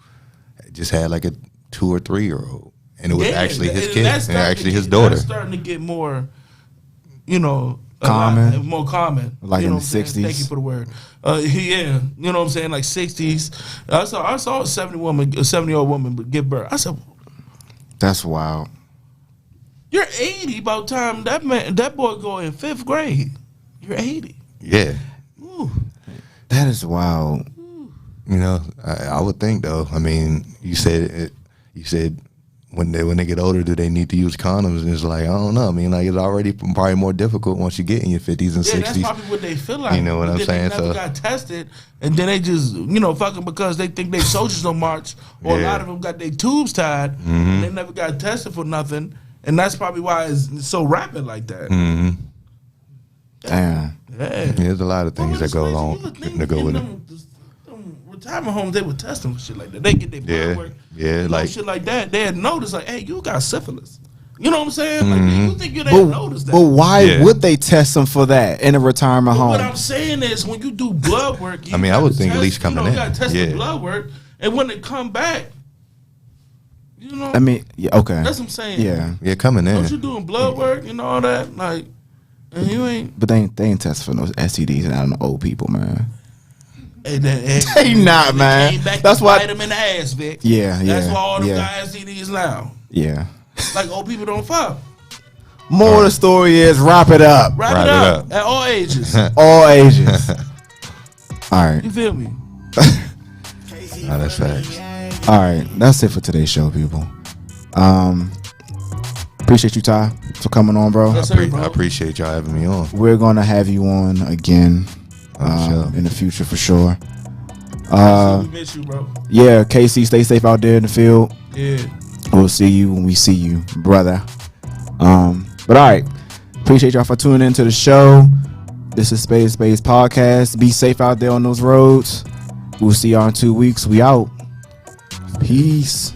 just had like a 2 or 3 year old, and it was actually his kid, and actually his daughter. That's starting to get more, Common. more common. Like in the 60s. Thank you for the word. Yeah, you know what I'm saying, like 60s. I saw a 70-year-old woman give birth. I said, That's wild. you're 80 by the time that boy go in 5th grade. You're 80. Yeah. Ooh. That is wild. I would think though. I mean, you said when they get older, do they need to use condoms? And it's like, I don't know. I mean, like it's already probably more difficult once you get in your 50s and 60s. That's probably what they feel like. You know what I'm saying? They never got tested, and then they just, fucking because they think they soldiers on march, or a lot of them got their tubes tied, and they never got tested for nothing, and that's probably why it's so rapid like that. Mm-hmm. Damn. Yeah. There's a lot of things that go along to go with it. Retirement homes, they would test them for shit like that. They get their blood work. Yeah, like shit like that. They had noticed, like, hey, you got syphilis. You know what I'm saying? Like, you think you didn't notice that? But why would they test them for that in a retirement home? What I'm saying is, when you do blood work, I mean, I would think at least coming in. You got to test the blood work, and when they come back, I mean, yeah, okay. That's what I'm saying. Yeah. Yeah, coming in. Don't you doing blood work and all that? Like, And you ain't. But they ain't testing for no STDs and out of the old people, man. And They not, man. Came back That's to why. bite them in the ass, Vic. Yeah, That's why all them yeah. guys STDs now. Yeah. Like old people don't fuck. More of the story is wrap it up. Wrap it up at all ages. All ages. All right. You feel me? Nah, that's facts. All right. That's it for today's show, people. Appreciate you, Ty, for coming on, bro. Yes, sir, bro. I appreciate y'all having me on. We're gonna have you on again Sure. in the future for sure. We miss you, bro. Yeah, KC, stay safe out there in the field. Yeah. We'll see you when we see you, brother. But all right, appreciate y'all for tuning into the show. This is Spade of Spades podcast. Be safe out there on those roads. We'll see y'all in 2 weeks. We out. Peace.